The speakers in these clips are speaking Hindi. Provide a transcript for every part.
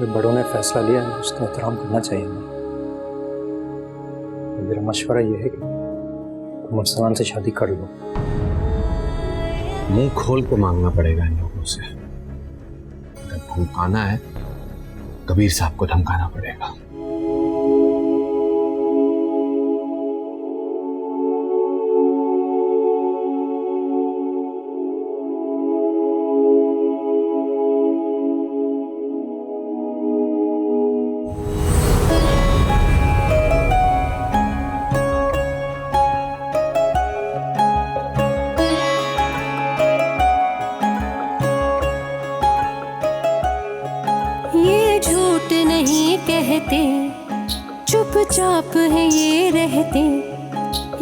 बड़ों ने फैसला लिया है उसका एहतराम करना चाहिए हमें। मेरा मशवरा यह है कि तुम अरसलान से शादी कर लो। मुंह खोल के मांगना पड़ेगा इन लोगों से। अगर धमकाना है कबीर साहब को धमकाना पड़ेगा। चुपचाप है ये रहते,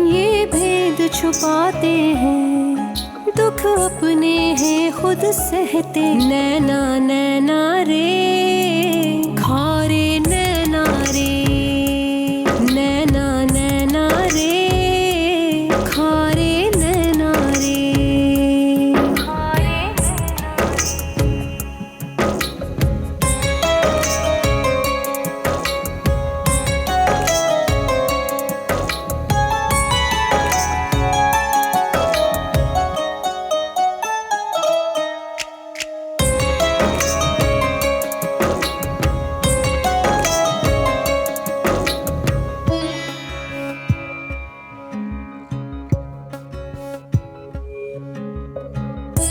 ये भेद छुपाते हैं, दुख अपने हैं खुद सहते। नैना नैना रे खारे नैना रे, नैना नैना रे खारे नैना रे।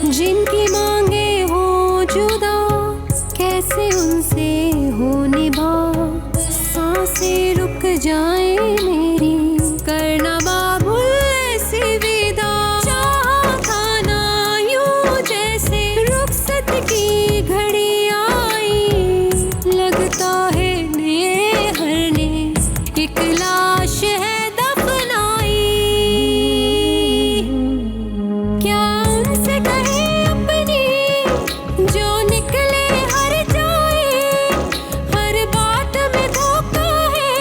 जिनकी मांगे हो जुदा, कैसे उनसे हो निभा। सांसें रुक जाए मेरी, करना बाबुल ऐसी विदा। चाहा था ना यूं जैसे रुखसत की घड़ी आई, लगता है ने हर ने एक लाश है दफनाई। क्या उनसे कहे जो निकले हर जाए, हर बात में धोखा है,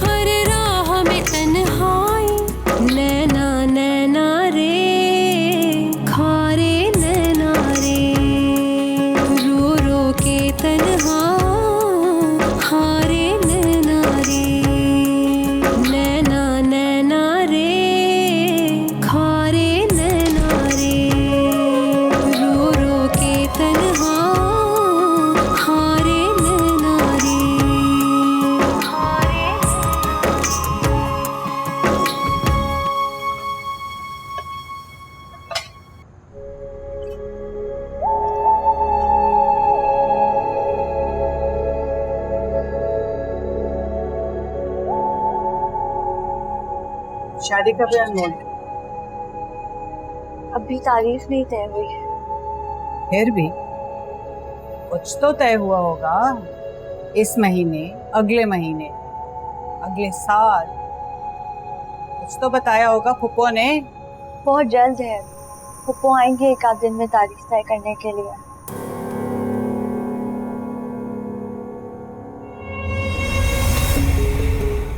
हर राह में तन्हाई। नैना नैना रे खारे नैना रे, रो रो के तन्हा हारे नैना रे। नैना नैना रे खारे नैना रे, रो रो के तन्हा हारे नैना रे। शादी का प्लान बोल। अभी तारीख नहीं तय हुई। फिर भी कुछ तो तय हुआ होगा। इस महीने, अगले महीने, अगले साल, कुछ तो बताया होगा फुप्पो ने। बहुत जल्द है, फुप्पो आएंगे एक आध दिन में तारीख तय करने के लिए।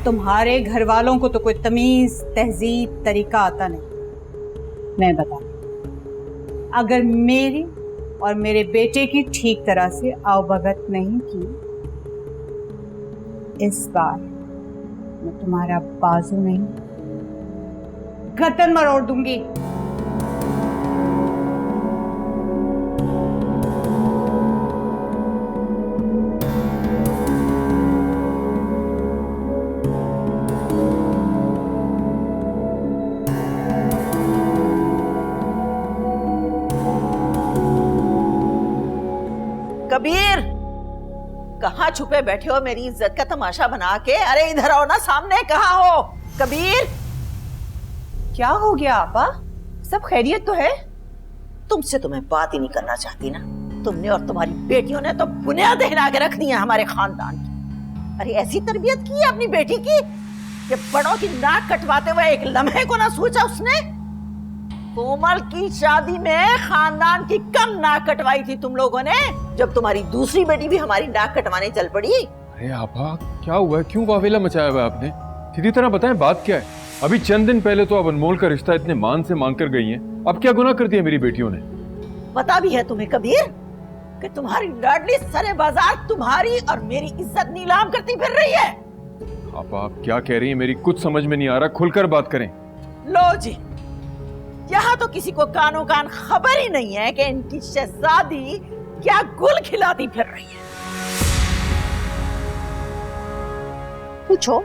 तुम्हारे घर वालों को तो कोई तमीज तहजीब तरीका आता नहीं। मैं बता, अगर मेरी और मेरे बेटे की ठीक तरह से आवभगत नहीं की, इस बार मैं तुम्हारा बाजू नहीं गर्दन मरोड़ दूंगी। कबीर, कहाँ छुपे बैठे हो मेरी इज्जत का तमाशा बना के? अरे इधर आओ ना, सामने। कहाँ हो कबीर? क्या हो गया आपा? सब खैरियत तो है? तुमसे तो मैं बात ही नहीं करना चाहती ना। तुमने और तुम्हारी बेटियों ने तो बुनियादें हिला के रख दी है हमारे खानदान की। अरे ऐसी तरबियत की है अपनी बेटी की कि बड़ों की नाक कटवाते हुए एक लम्हे को ना सोचा उसने। कोमल की शादी में खानदान की कम नाक कटवाई थी तुम लोगों ने, जब तुम्हारी दूसरी बेटी भी हमारी नाक कटवाने चल पड़ी। अरे आपा, क्या हुआ है? क्यों वावेला मचाया हुआ है आपने? सीधी तरह बताएं, बात क्या है? अभी चंद दिन पहले तो आप अनमोल का रिश्ता इतने मान से मांग कर गई हैं। अब क्या गुनाह कर दिया मेरी बेटियों ने? पता भी है तुम्हें कबीर, कि तुम्हारी लाडली सरे बाजार तुम्हारी और मेरी इज्जत नीलाम करती फिर रही है। आप क्या कह रही हैं? मेरी कुछ समझ में नहीं आ रहा, खुलकर बात करें। लो जी, यहाँ तो किसी को कानो कान खबर ही नहीं है कि इनकी शहजादी क्या गुल खिलाती फिर रही है। पूछो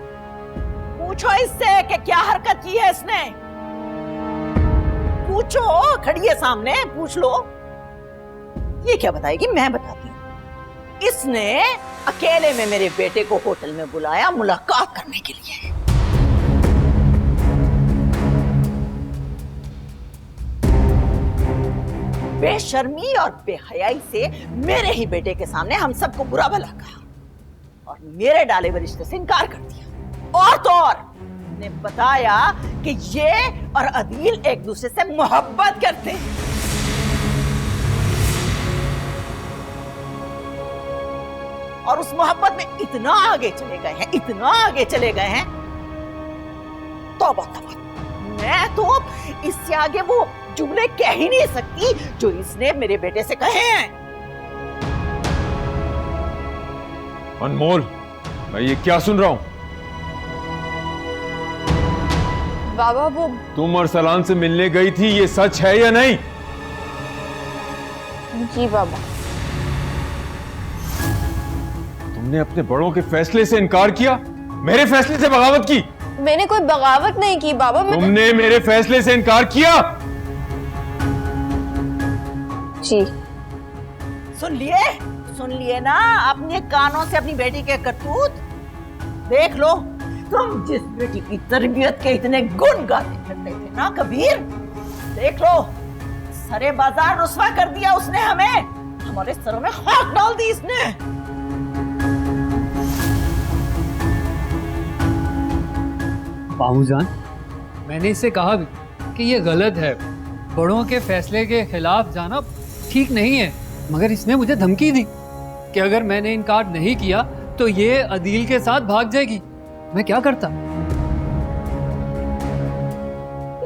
पूछो इससे कि क्या हरकत की है इसने। पूछो, खड़ी है सामने, पूछ लो। ये क्या बताएगी? मैं बताती हूँ। इसने अकेले में मेरे बेटे को होटल में बुलाया मुलाकात करने के लिए। बेशर्मी और बेहयाई से मेरे ही बेटे के सामने हम सबको बुरा भला कहा और मेरे डाले हुए रिश्ते से इनकार कर दिया। और तो और ने बताया कि ये और अदील एक दूसरे से मोहब्बत करते हैं। और उस मोहब्बत में इतना आगे चले गए हैं, इतना आगे चले गए हैं, तौबा तौबा, मैं तो इससे आगे वो जुमले कह ही नहीं सकती जो इसने मेरे बेटे से कहे हैं। अनमोल, मैं ये क्या सुन रहा हूं? बाबा वो तुम अरसलान से मिलने गई थी, ये सच है या नहीं? जी बाबा। तुमने अपने बड़ों के फैसले से इनकार किया, मेरे फैसले से बगावत की। मैंने कोई बगावत नहीं की बाबा। तुमने मेरे फैसले से इनकार किया। जी। सुन लिए ना अपने कानों से अपनी बेटी के करतूत। देख लो, तुम जिस बेटी की तरबियत के इतने गुण गाते करते थे ना कबीर, देख लो सरे बाजार रुस्वा कर दिया उसने हमें। हमारे सरों में खाक डाल दी इसने। बाबूजान, मैंने इससे कहा भी कि ये गलत है, बड़ों के फैसले के खिलाफ जाना ठीक नहीं है, मगर इसने मुझे धमकी दी कि अगर मैंने इनकार नहीं किया तो ये अदील के साथ भाग जाएगी। मैं क्या करता?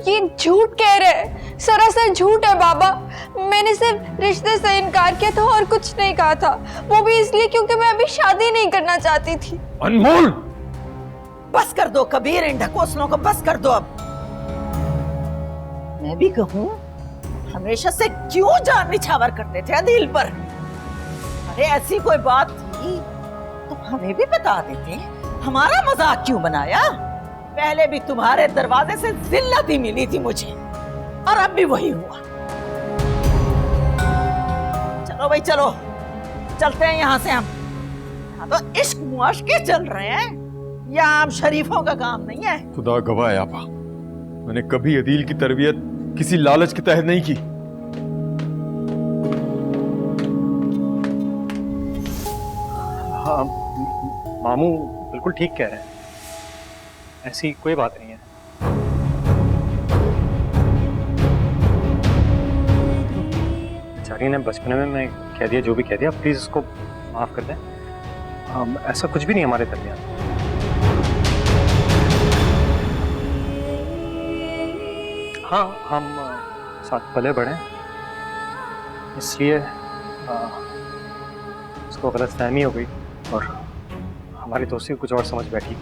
ये झूठ कह रहे हैं, सरासर झूठ है बाबा। मैंने सिर्फ रिश्ते से इनकार किया था और कुछ नहीं कहा था, वो भी इसलिए क्योंकि मैं अभी शादी नहीं करना चाहती थी। अनमोल, बस कर दो कबीर, इन ढकोसलों को बस कर दो अब। मैं भी कहूं, हमेशा से क्यों जान निछावर करते थे अदील पर? अरे ऐसी कोई बात थी तो हमें भी बता देते, हमारा मजाक क्यों बनाया? पहले भी तुम्हारे दरवाजे से जिल्लत ही मिली थी मुझे और अब भी वही हुआ। चलो भाई चलो, चलते हैं यहाँ से हम। यहाँ तो इश्क मुआशके चल रहे हैं, यहाँ हम शरीफों का काम नहीं है। खुदा गवाह है आपा, मैंने कभी अदील की तरबियत किसी लालच के तहत नहीं की। हाँ, मामू बिल्कुल ठीक कह रहे हैं, ऐसी कोई बात नहीं है। बेचारी ने बचपन में मैं कह दिया जो भी कह दिया, प्लीज उसको माफ कर दें। ऐसा कुछ भी नहीं हमारे दरमियान। हाँ, हम साथ पले बढ़े, इसलिए उसको गलतफहमी हो गई और हमारी दोस्ती कुछ और समझ बैठी।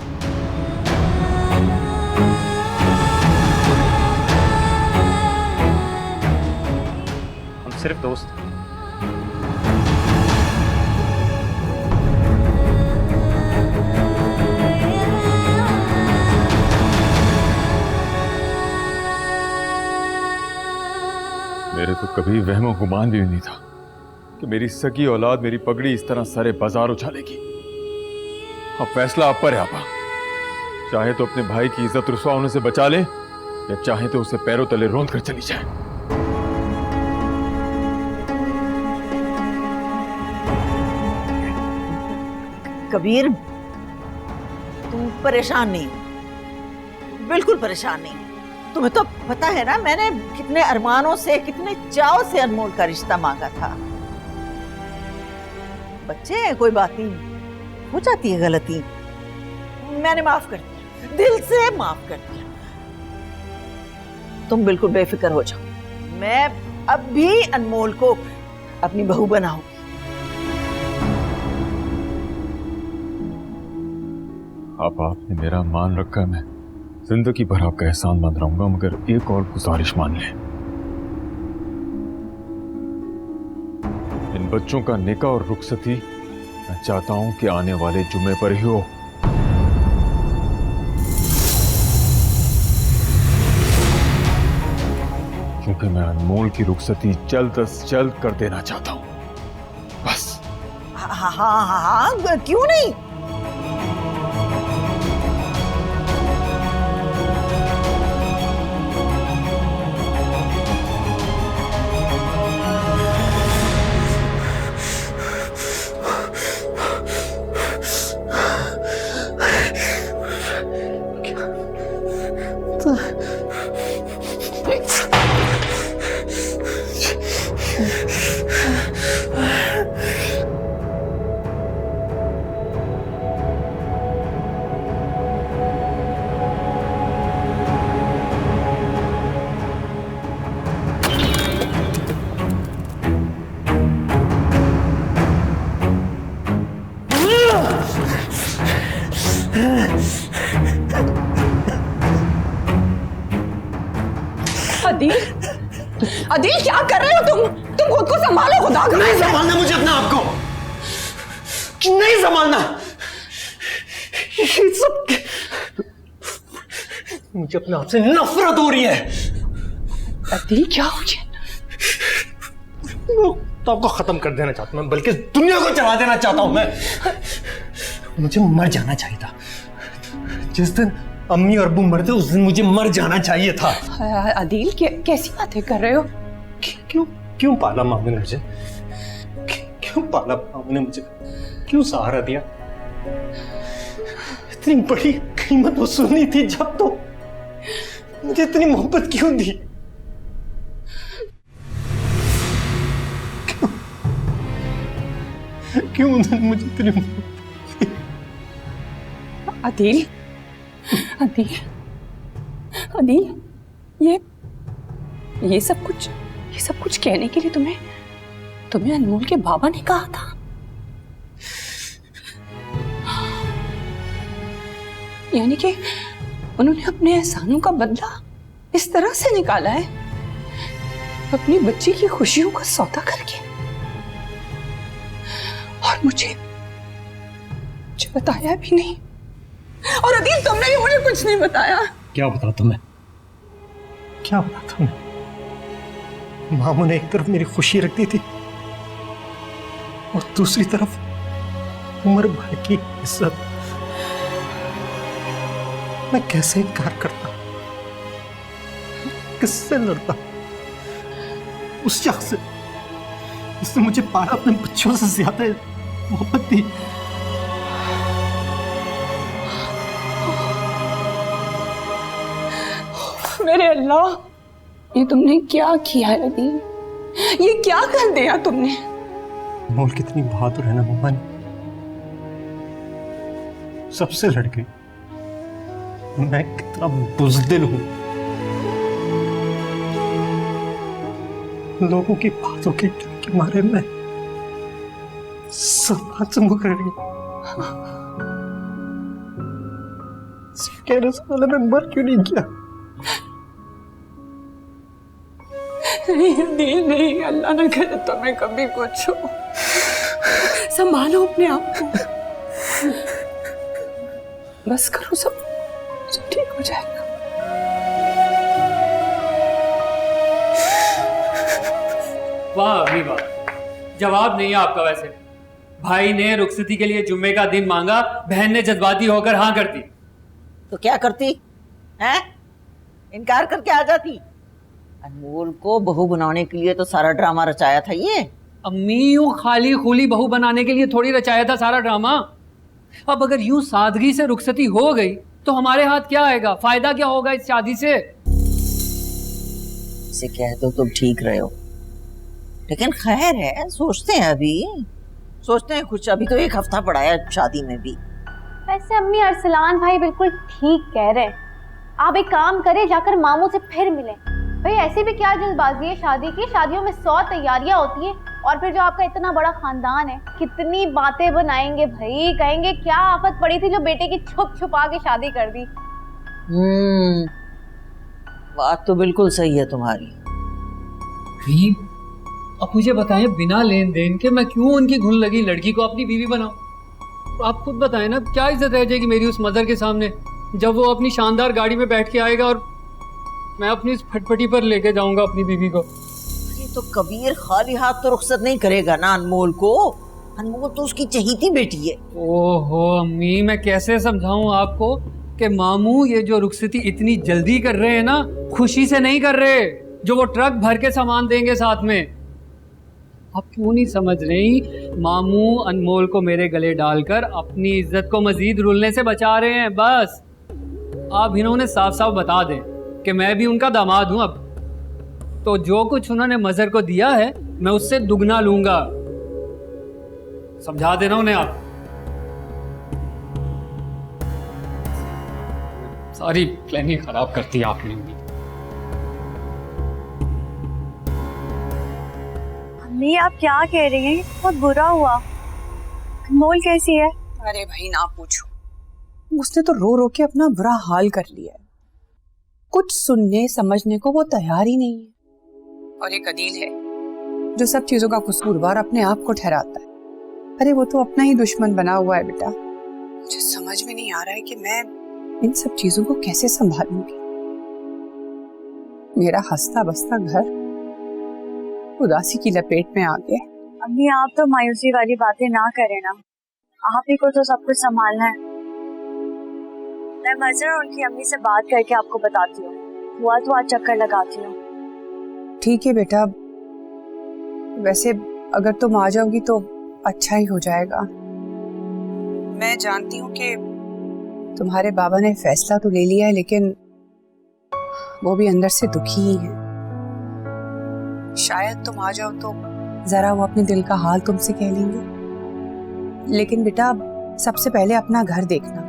हम सिर्फ दोस्त हैं। मेरे तो कभी वहमो गुमान भी नहीं था कि मेरी सगी औलाद मेरी पगड़ी इस तरह सारे बाजार उछालेगी। अब फैसला आप पर है आपा, चाहे तो अपने भाई की इज्जत रुसवा होने से बचा ले या चाहे तो उसे पैरों तले रौंद कर चली जाए। कबीर, तुम परेशान नहीं, बिल्कुल परेशान नहीं। तुम्हें तो पता है ना मैंने कितने अरमानों से, कितने चाव से अनमोल का रिश्ता मांगा था। बच्चे हैं, कोई बात नहीं, हो जाती है गलती, मैंने माफ कर दिया, दिल से माफ कर दिया। तुम बिल्कुल बेफिक्र हो जाओ, मैं अब भी अनमोल को अपनी बहू बनाऊंगी। अब आपने मेरा मान रखा, मैं जिंदगी भर आपका एहसानमंद रहूंगा, मगर एक और गुजारिश मान लें। इन बच्चों का निकाह और रुखसती मैं चाहता हूं कि आने वाले जुमे पर ही हो। क्योंकि मैं अनमोल की रुखसती जल्द अज जल्द कर देना चाहता हूं, बस। हाँ हाँ हाँ, क्यों नहीं? अदील, अदील क्या कर रहे हो तुम? तुम खुद को संभालो, खुदा का। नहीं संभालना मुझे अपने आप को, नहीं संभालना। ये सब मुझे अपने आप से नफरत हो रही है। अदील क्या हो गया? तो आपको खत्म कर देना चाहता हूं मैं, बल्कि दुनिया को चला देना चाहता हूं मैं। मुझे मर जाना चाहिए था। जिस दिन अम्मी और अब्बू मरते उस दिन मुझे मर जाना चाहिए था। अदील कैसी बातें कर रहे हो? क्यों क्यों पाला माँ ने मुझे? क्यों पाला माँ ने मुझे? क्यों सहारा दिया? इतनी बड़ी कीमत वसूलनी थी जब, तो मुझे इतनी मोहब्बत क्यों दी? क्यों उन्होंने मुझे इतनी मोहब्बत? अदील, अदील, अदील, ये सब कुछ कहने के लिए तुम्हें अनमोल के बाबा ने कहा था? यानी कि उन्होंने अपने एहसानों का बदला इस तरह से निकाला है, अपनी बच्ची की खुशियों का सौदा करके। और मुझे बताया भी नहीं। और अदील, तुमने भी मुझे कुछ नहीं बताया। क्या बताता मैं? क्या बताता मैं? मामू ने एक तरफ मेरी खुशी रखती थी और दूसरी तरफ उम्र भर की इज्जत। मैं कैसे इनकार करता? किससे लड़ता? उस शख्स से जिसने मुझे पाला, अपने बच्चों से ज्यादा मोहब्बत थी। मेरे अल्लाह, ये तुमने क्या किया है अदील? ये क्या कर दिया तुमने? मोल कितनी बहादुर है ना मम्मा ने, सबसे लड़ गई। मैं कितना बुज़दिल हूं, लोगों की बातों के डर के मारे मैं समाज से मुकर रही हूं। कहने से पहले मैं मर क्यों नहीं गया? नहीं अदील, नहीं, अल्लाह ना करे तुम्हें कभी कुछ हो। संभालो अपने आप को, बस करो, सब ठीक हो जाएगा। वाह अभी वाह, जवाब नहीं है आपका। वैसे भाई ने रुखसती के लिए जुम्मे का दिन मांगा, बहन ने जज्बाती होकर हाँ कर दी। तो क्या करती है? इनकार करके आ जाती। अनमोल को बहू बनाने के लिए तो सारा ड्रामा रचाया था ये। अम्मी, यूं खाली खुली बहू बनाने के लिए थोड़ी रचाया था सारा ड्रामा। अब अगर यूं सादगी से रुखसती हो गई तो हमारे हाथ क्या आएगा? फायदा क्या होगा इस शादी से? इसे कह दो तुम ठीक रहे हो, लेकिन खैर है, सोचते हैं, अभी सोचते हैं कुछ। अभी तो एक हफ्ता पड़ा है शादी में भी। वैसे अम्मी, अरसलान भाई बिल्कुल ठीक कह रहे हैं। आप एक काम करें, जाकर मामू से फिर मिलें। भाई ऐसी भी क्या जल्दबाजी है शादी की? शादियों में 100 तैयारियां होती हैं, और फिर जो आपका इतना बड़ा खानदान है, कितनी बातें बनाएंगे भाई, कहेंगे क्या आफत पड़ी थी जो बेटे की छुप छुपा के शादी कर दी। बात तो बिल्कुल सही है तुम्हारी। नहीं, अब मुझे बताएं बिना लेन देन के मैं क्यों उनकी घुन लगी लड़की को अपनी बीवी बनाऊं? आप खुद बताएं ना, क्या इज्जत रह जाएगी मेरी उस मदर के सामने जब वो अपनी शानदार गाड़ी में बैठ के आएगा और मैं अपनी इस फटफटी पर लेके जाऊंगा अपनी बीवी को। ये तो कबीर खाली हाथ तो रुखसत नहीं करेगा ना अनमोल को। अनमोल तो उसकी चहीती बेटी है। ओहो अम्मी, मैं कैसे समझाऊं आपको कि मामू ये जो रुखसती इतनी जल्दी कर रहे हैं ना, खुशी से नहीं कर रहे, जो वो ट्रक भर के सामान देंगे साथ में। आप क्यों नहीं समझ रही? मामू अनमोल को मेरे गले डालकर अपनी इज्जत को मजीद रुलने से बचा रहे हैं। बस आप इन्होंने साफ साफ बता दें कि मैं भी उनका दामाद हूं अब, तो जो कुछ उन्होंने मजहर को दिया है मैं उससे दुगना लूंगा। समझा देना उन्हें आप। सारी प्लानिंग खराब करती है आपने। अम्मी आप क्या कह रही हैं? बहुत बुरा हुआ। अनमोल कैसी है? अरे भाई ना पूछो, उसने तो रो रो के अपना बुरा हाल कर लिया है। कुछ सुनने समझने को वो तैयार ही नहीं है। और एक अदील है जो सब चीजों का कसूरवार अपने आप को ठहराता है। अरे वो तो अपना ही दुश्मन बना हुआ है बेटा। मुझे समझ में नहीं आ रहा है कि मैं इन सब चीजों को कैसे संभालूंगी। मेरा हंसता बसता घर उदासी की लपेट में आ गया। अम्मी आप तो मायूसी वाली बातें ना करें ना, आप ही को तो सब कुछ संभालना है। मैं मजर और उनकी अम्मी से बात करके आपको बताती हूँ। हुआ तो आज चक्कर लगाती हूँ। ठीक है बेटा, वैसे अगर तुम आ जाओगी तो अच्छा ही हो जाएगा। मैं जानती हूँ कि तुम्हारे बाबा ने फैसला तो ले लिया है, लेकिन वो भी अंदर से दुखी ही है। शायद तुम आ जाओ तो जरा वो अपने दिल का हाल तुमसे कह लेंगे। लेकिन बेटा सबसे पहले अपना घर देखना।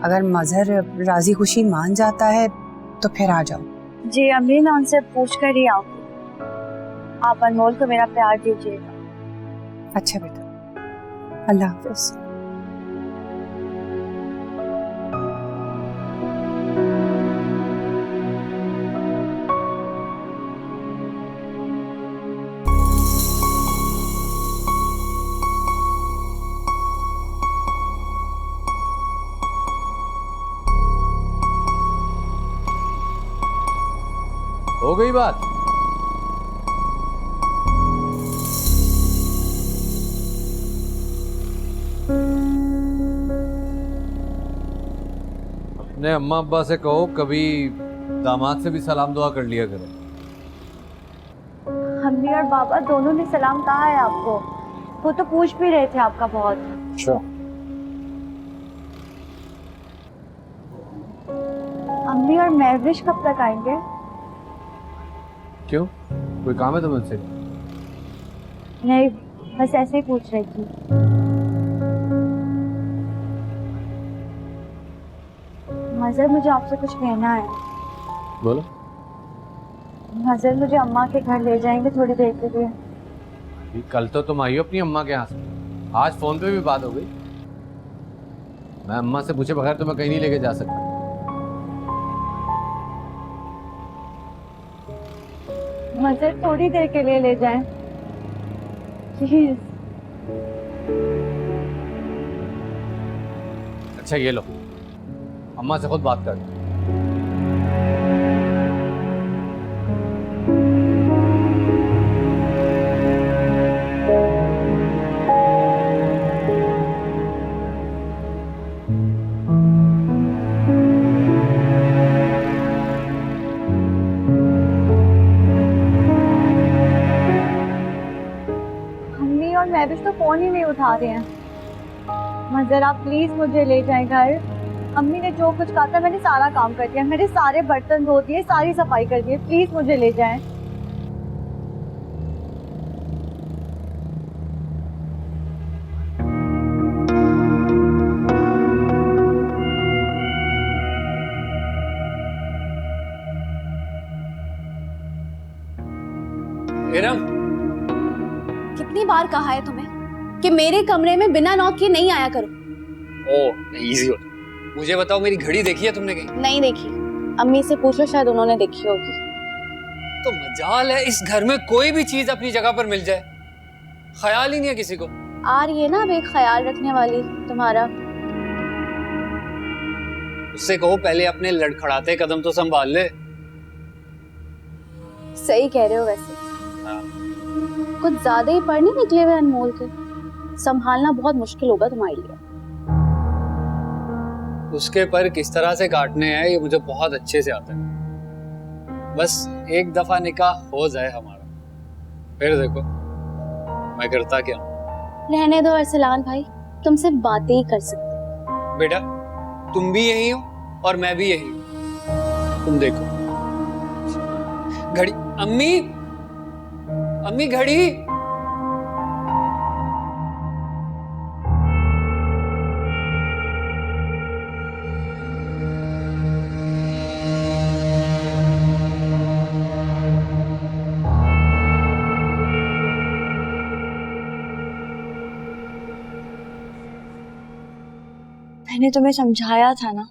अगर मजहर राजी खुशी मान जाता है तो फिर आ जाओ। जी अम्मी, मैं उनसे पूछ कर ही आऊंगी। आप अनमोल को मेरा प्यार दीजिएगा। अच्छा बेटा, अल्लाह हाफिज। हो गई बात? अपने अम्मा अब्बा से कहो कभी दामाद से भी सलाम दुआ कर लिया करो। अम्मी और बाबा दोनों ने सलाम कहा है आपको। वो तो पूछ भी रहे थे आपका बहुत। अच्छा, अम्मी और महविश कब तक आएंगे? क्यों, कोई काम है तो मुझसे? नहीं, बस ऐसे ही पूछ रही थी। मजर, मुझे आपसे कुछ कहना है। बोलो। मजर, मुझे अम्मा के घर ले जाएंगे थोड़ी देर के लिए? कल तो तुम आई हो अपनी अम्मा के यहाँ से, आज फोन पे भी बात हो गई। मैं अम्मा से पूछे बगैर तुम्हें कहीं नहीं लेके जा सकता। मजर, थोड़ी देर के लिए ले जाएं प्लीज। अच्छा ये लो, अम्मा से खुद बात कर। महविश तो फोन ही नहीं उठा रहे हैं। मजर, आप प्लीज मुझे ले जाएं घर। अम्मी ने जो कुछ कहा था मैंने सारा काम कर दिया, मेरे सारे बर्तन धो दिए, सारी सफाई कर दी। प्लीज मुझे ले जाएं। इरम, कितनी बार कहा है तुम्हें कि मेरे कमरे में बिना नॉक किए नहीं आया करो। ओह इजी हो। मुझे बताओ, मेरी घड़ी देखी है तुमने कहीं? नहीं देखी। अम्मी से पूछ लो, शायद उन्होंने देखी होगी। तो मजाल है इस घर में कोई भी चीज अपनी जगह पर मिल जाए, ख्याल ही नहीं है किसी को। आ रही है ना अब एक ख्याल रखने वाली तुम्हारा। उससे कहो पहले अपने लड़खड़ाते कदम तो संभाल ले। सही कह रहे हो वैसे। कुछ ज्यादा ही पढ़ नहीं निकले हुए अनमोल के। संभालना बहुत मुश्किल होगा तुम्हारे लिए। उसके पर किस तरह से काटने हैं ये मुझे बहुत अच्छे से आता है। बस एक दफा निकाह हो जाए हमारा, फिर देखो मैं करता क्या। रहने दो अरसलान भाई, तुम सिर्फ बातें ही कर सकते। बेटा तुम भी यही हो और मैं भी यही हूं। तुम देखो घड़ी। अम्मी, अम्मी घड़ी। मैंने तुम्हें समझाया था ना,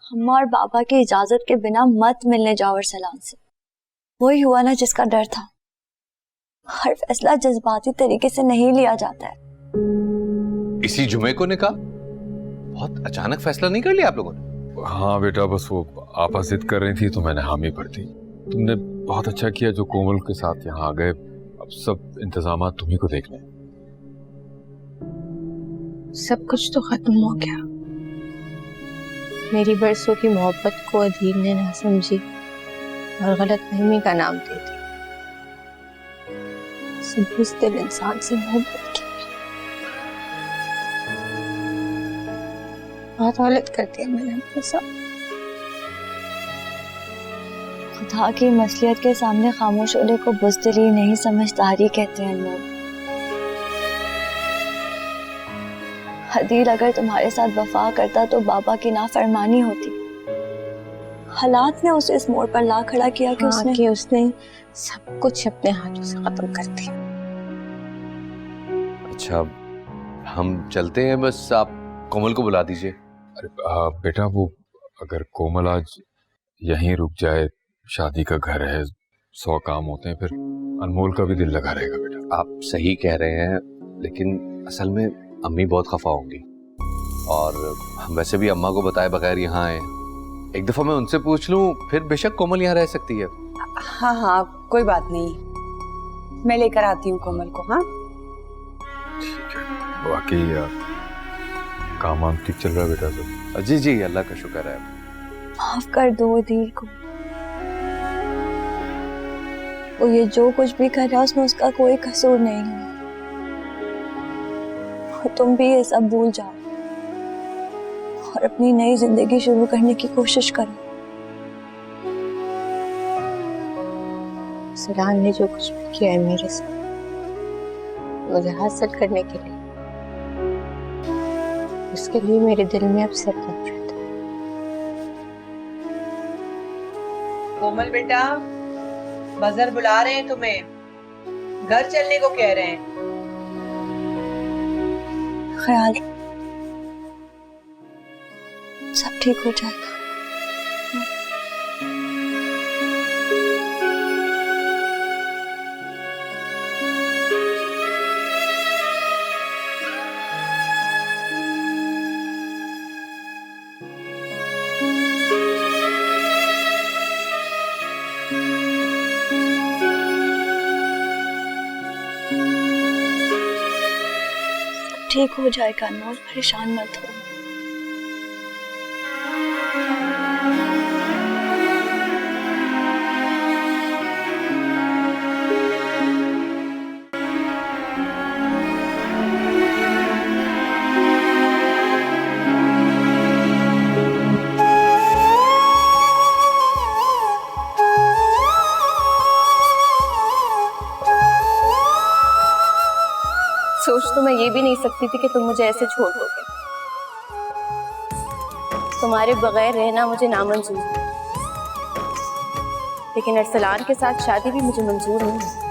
अम्मा और बाबा की इजाजत के बिना मत मिलने जाओ अरसलान से। वही हुआ ना जिसका डर था। हर फैसला जज्बाती तरीके से नहीं लिया जाता है। इसी जुमे को निकाह? बहुत अचानक फैसला नहीं कर लिया आप लोगों ने? हाँ बेटा, बस वो आपा जिद कर रही थी तो मैंने हामी भर दी। तुमने बहुत अच्छा किया जो कोमल के साथ यहाँ आ गए। अब सब इंतजाम तुम्ही को देखने। सब कुछ तो खत्म हो गया। मेरी बरसों की मोहब्बत को अधीर ने ना समझी और गलतफहमी का नाम दे दी। बुज़दिल इंसान से मोहब्बत की बहुत गलत कर दिया मैंने अपने साथ। खुदा की मसलियत के सामने खामोश होने को बुज़दिली नहीं समझदारी कहते हैं लोग। हदील अगर तुम्हारे साथ वफा करता तो बाबा की नाफरमानी होती। हालात ने उसे इस मोड़ पर ला खड़ा किया कि उसने सब कुछ अपने हाथों से खत्म कर दिया। अच्छा हम चलते हैं, बस आप कोमल को बुला दीजिए। अरे बेटा, वो अगर कोमल आज यहीं रुक जाए, शादी का घर है, 100 काम होते हैं, फिर अनमोल का भी दिल लगा रहेगा। बेटा आप सही कह रहे हैं, लेकिन असल में अम्मी बहुत खफा होंगी और हम वैसे भी अम्मा को बताए बगैर यहाँ आए। एक दफा मैं उनसे पूछ लूं, फिर बेशक कोमल यहाँ रह सकती है। हाँ हाँ कोई बात नहीं, मैं लेकर आती हूँ कोमल को। हाँ ठीक है। बाकी काम वाम ठीक चल रहा है बेटा सब? जी जी अल्लाह का शुक्र है। माफ कर दो हदील को। वो ये जो कुछ भी कर रहा है उसमें उसका कोई कसूर नहीं है। तुम भी ये सब भूल जाओ और अपनी नई जिंदगी शुरू करने की कोशिश करो। सलान ने जो कुछ भी किया है मेरे साथ, मुझे हासिल करने के लिए, उसके लिए मेरे दिल में अब सिर्फ नफरत है। कोमल बेटा, बाजार बुला रहे हैं तुम्हें, घर चलने को कह रहे हैं। ख्याल सब ठीक हो जाएगा। ठीक हो जाएगा अनमोल, परेशान मत हो। सोच तो मैं ये भी नहीं सकती थी कि तुम मुझे ऐसे छोड़ दोगे। तुम्हारे बगैर रहना मुझे नामंजूर है, लेकिन अरसलान के साथ शादी भी मुझे मंजूर नहीं है।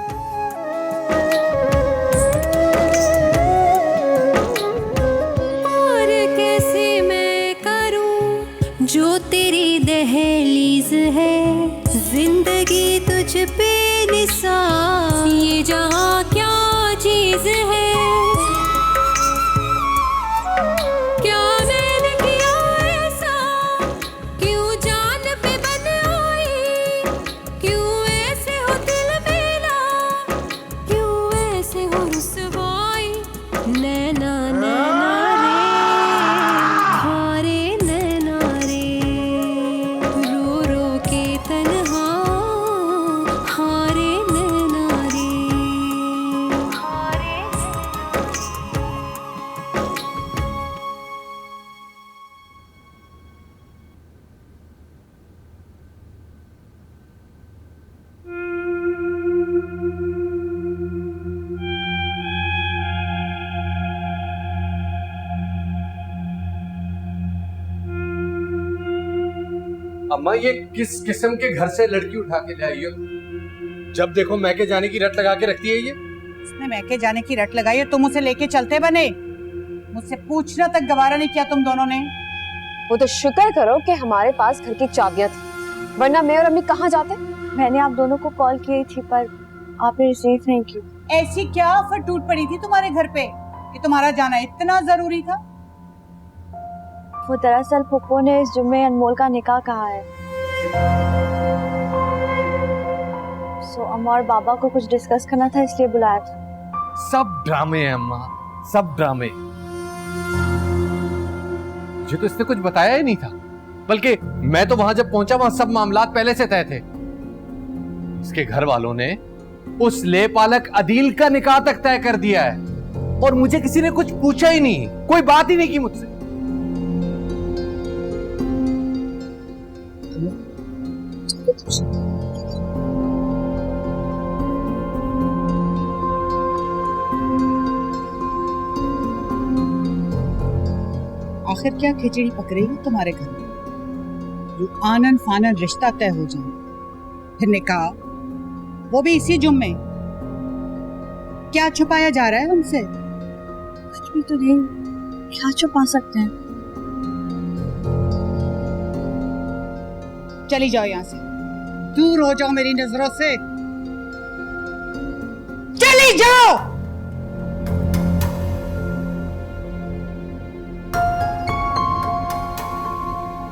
पे निसार, ये जहाँ क्या चीज है, क्या मैंने किया ऐसा, क्यों जान पे बन आई, क्यों ऐसे हो दिल मेरा, क्यों ऐसे हो रुसवाई, नैना नैना रे, हारे नैना रे, रो रो के तन्हा, हारे नैना रे, हारे अम्मा ये किस किस्म के घर से लड़की उठा के ले आई हो? जब देखो मैके जाने की रट लगा के रखती है ये। उसने मैके जाने की रट लगाई है, तुम उसे लेके चलते बने। मुझसे पूछना तक गवारा नहीं किया तुम दोनों ने। वो तो शुक्र करो कि हमारे पास घर की चाबियां थी, वरना मैं और अम्मी कहाँ जाते। मैंने आप दोनों को कॉल की थी पर आपने रिसीव नहीं की। ऐसी क्या आफत टूट पड़ी थी तुम्हारे घर पे कि तुम्हारा जाना इतना जरूरी था? वो दरअसल फुप्पो ने इस जुम्मे अनमोल का निकाह कहा है, सो अम्मा और बाबा को कुछ डिस्कस करना था, इसलिए बुलाया था। सब ड्रामे हैं अम्मा, सब ड्रामे। मुझे तो इसने कुछ बताया ही नहीं था, बल्कि मैं तो वहां जब पहुंचा वहां सब मामलात पहले से तय थे। इसके घर वालों ने उस लेपालक अदील का निकाह तक तय कर दिया है और मुझे किसी ने कुछ पूछा ही नहीं, कोई बात ही नहीं की मुझसे। आखिर क्या खिचड़ी पक रही है तुम्हारे घर में? जो आनन फानन रिश्ता तय हो जाए, फिर निकाह, वो भी इसी जुम्मे। क्या छुपाया जा रहा है हमसे? कुछ भी तो नहीं, क्या छुपा सकते हैं। चली जाओ यहाँ से, दूर हो जाओ मेरी नजरों से, चली जाओ।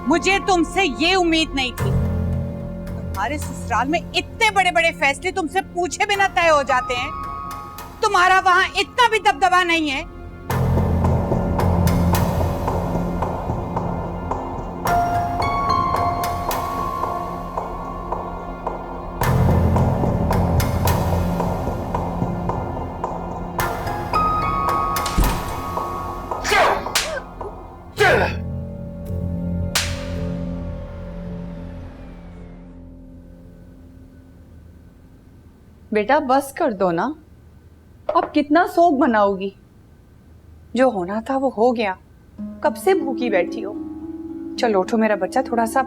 मुझे तुमसे ये उम्मीद नहीं थी। तुम्हारे ससुराल में इतने बड़े बड़े फैसले तुमसे पूछे बिना तय हो जाते हैं। तुम्हारा वहां इतना भी दबदबा नहीं है। बेटा बस कर दो ना, अब कितना शोक मनाओगी? जो होना था वो हो गया, कब से भूखी बैठी हो। चलो उठो मेरा बच्चा, थोड़ा सा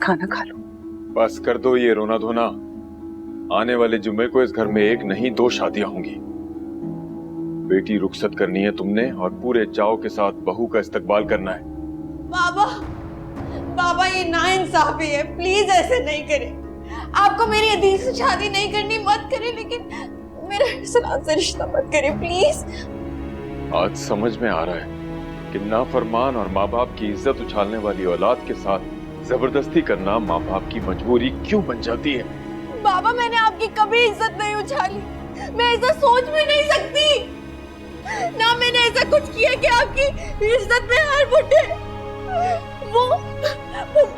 खाना खा लो। बस कर दो ये रोना धोना। आने वाले जुम्मे को इस घर में एक नहीं 2 शादियां होंगी। बेटी रुखसत करनी है तुमने और पूरे चाव के साथ बहू का इस्तकबाल करना है। बाबा ये नाइंसाफी है, प्लीज ऐसे नहीं करें। आपको मेरी अदील से शादी नहीं करनी मत करें, लेकिन मेरा इरसलान से रिश्ता मत करें प्लीज। आज समझ में आ रहा है कि नाफरमान और माँ बाप की इज्जत उछालने वाली औलाद के साथ जबरदस्ती करना माँ बाप की मजबूरी क्यों बन जाती है। बाबा मैंने आपकी कभी इज्जत नहीं उछाली, मैं ऐसा सोच भी नहीं सकती। ना मैंने ऐसा कुछ किया कि आपकी इज्जत में हार उठे। वो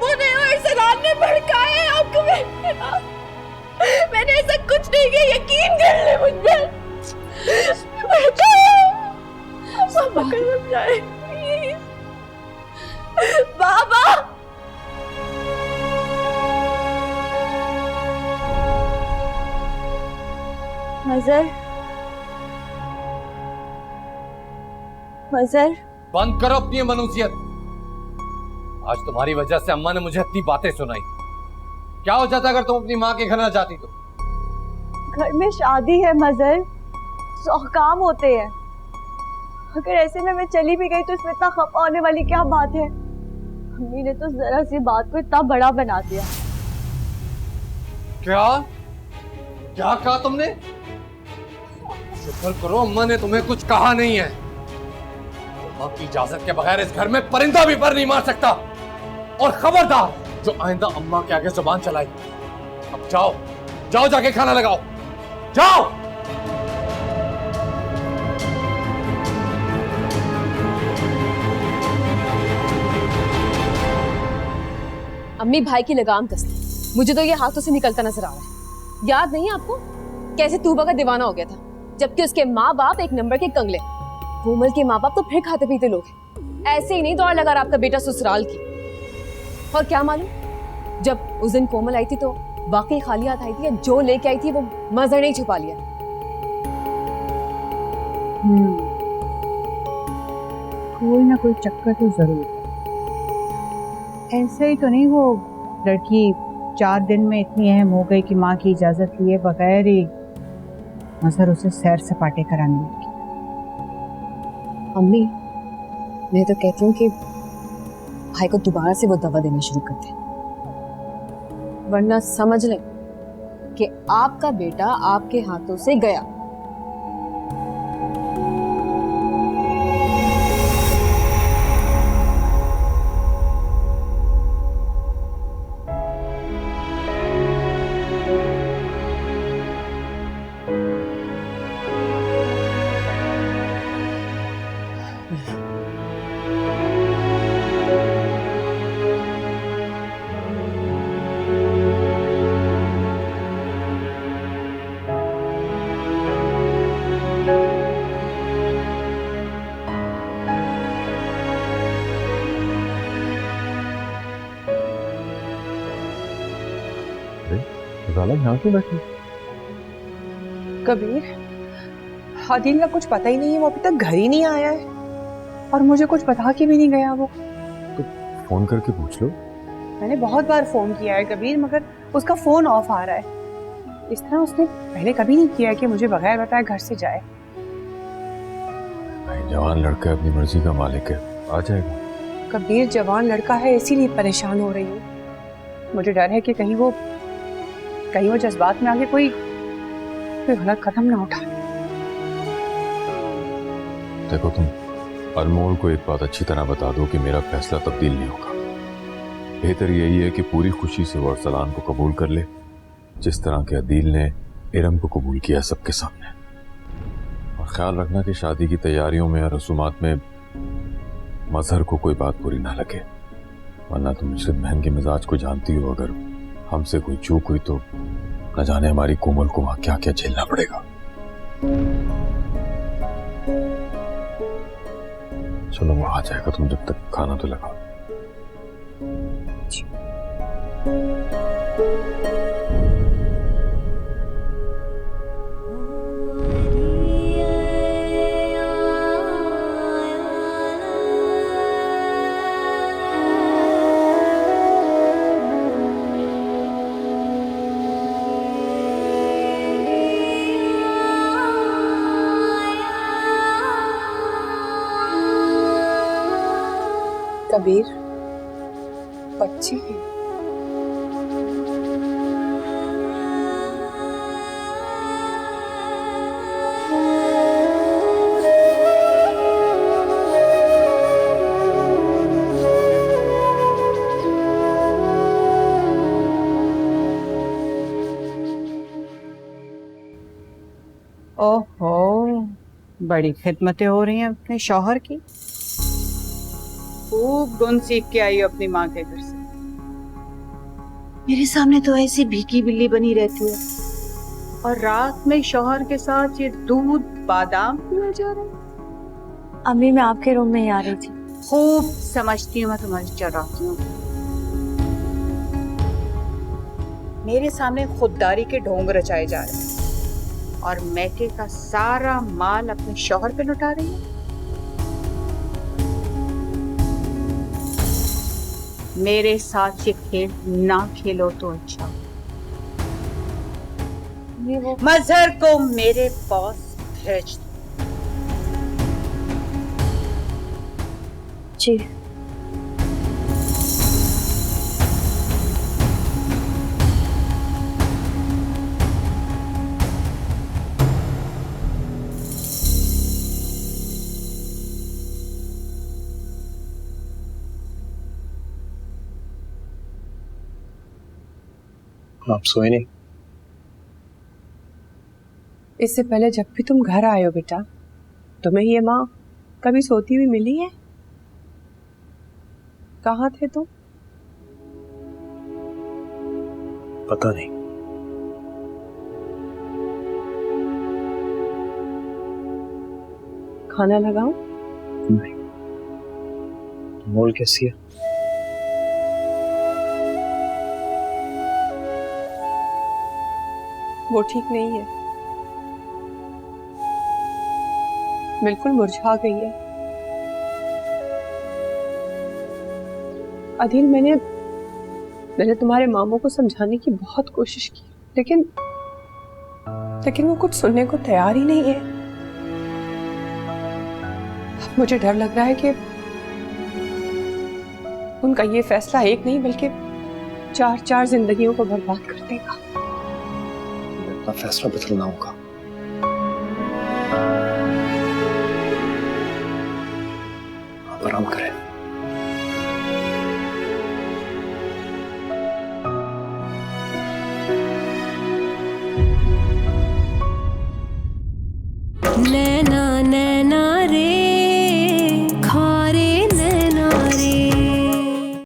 ने और इरसलान ने भड़काया है आपको। मैंने ऐसा कुछ नहीं किया, यकीन कर ले मुझ पर। बाबा कसम जाए प्लीज। बाबा मजर बंद करो अपनी मनुष्यत। आज तुम्हारी वजह से अम्मा ने मुझे इतनी बातें सुनाई। क्या हो जाता अगर तुम अपनी माँ के घर ना जाती तो? घर में शादी है मजर, 100 काम होते हैं। अगर ऐसे में मैं चली भी गई तो इसमें इतना खफा होने वाली क्या बात है? अम्मी ने तो जरा सी बात को इतना बड़ा बना दिया। क्या क्या कहा तुमने? शुक्र करो अम्मा ने तुम्हें कुछ कहा नहीं है। अम्मा की इजाजत के बगैर इस घर में परिंदा भी पर नहीं मार सकता। और खबरदार जो आइंदा अम्मा के आगे जुबान चलाई। अब जाओ, जाओ जाके खाना लगाओ, जाओ। अम्मी भाई की लगाम कसती, मुझे तो ये हाथों से निकलता नजर आ रहा है। याद नहीं आपको कैसे तूबा का दीवाना हो गया था, जबकि उसके माँ बाप एक नंबर के कंगले। कोमल के माँ बाप तो फिर खाते पीते लोग हैं। ऐसे ही नहीं दौड़ लगा रहा आपका बेटा ससुराल की। और क्या मालूम, जब उस दिन कोमल आई थी तो वाकई खाली हाथ आई थी, या जो लेके आई थी वो मजर नहीं छुपा लिया। कोई ना कोई चक्कर तो जरूर। ऐसे ही तो नहीं वो लड़की 4 दिन में इतनी अहम हो गई कि माँ की इजाजत लिए बगैर ही मजहर उसे सैर सपाटे कराने लगी। अम्मी मैं तो कहती हूँ कि भाई को दोबारा से वो दवा देना शुरू कर दे, वरना समझ लें कि आपका बेटा आपके हाथों से गया। यहाँ क्यों बैठी? कबीर, आदिल का कुछ पता ही नहीं है, वो अभी तक घर ही नहीं आया है और मुझे कुछ बता के भी नहीं गया। वो तो फोन करके पूछ लो। मैंने बहुत बार फोन किया है कबीर, मगर उसका फोन ऑफ आ रहा है। इस तरह उसने पहले कभी नहीं किया कि मुझे बगैर बताए घर से जाए। भाई जवान लड़का अपनी मर्जी का मालिक है, आ जाएगा। कबीर जवान लड़का है इसीलिए परेशान हो रही हूँ। मुझे डर है कि कहीं वो जज्बात में आगे कोई गलत कदम ना उठाए। देखो तुम अनमोल को एक बात अच्छी तरह बता दो कि मेरा फैसला तब्दील नहीं होगा। बेहतर यही है कि पूरी खुशी से वो अरसलान को कबूल कर ले, जिस तरह के अदील ने इरम को कबूल किया सबके सामने। और ख्याल रखना कि शादी की तैयारियों में और रसूमात में मजहर को कोई बात बुरी ना लगे, वरना तुम मुझसे बहन के मिजाज को जानती हो। अगर हमसे कोई चूक हुई तो न जाने हमारी कोमल को वहां क्या क्या झेलना पड़ेगा। चलो वो आ जाएगा, तुम जब तक खाना तो लगाओ। कबीर, बच्चे हैं। ओहो, बड़ी खिदमतें हो रही हैं अपने शौहर की। खूब गुण सीख के आई हो अपनी माँ के घर से। मेरे सामने तो ऐसी भीगी बिल्ली बनी रहती है, और रात में शौहर के साथ ये दूध बादाम पिया जा रहा है। अम्मी मैं आपके रूम में ही आ रही थी। खूब समझती हूँ मैं तुम्हारी चालाकियों। मेरे सामने खुददारी के ढोंग रचाए जा रहे हैं और मैके का सारा माल अपने शौहर पे लुटा रही है। मेरे साथ ये खेल ना खेलो तो अच्छा। मजहर को मेरे पास भेज दो। जी। आप सोए नहीं? इससे पहले जब भी तुम घर आए हो बेटा, तुम्हें ये माँ कभी सोती हुई मिली है? कहाँ थे तुम? पता नहीं। खाना लगाऊं? नहीं। मोल कैसी है? वो ठीक नहीं है, बिल्कुल मुरझा गई है। अदिल, मैंने तुम्हारे मामू को समझाने की बहुत कोशिश की, लेकिन वो कुछ सुनने को तैयार ही नहीं है। मुझे डर लग रहा है कि उनका ये फैसला एक नहीं बल्कि 4 जिंदगियों को बर्बाद कर देगा। अपना फैसला बदलना होगा।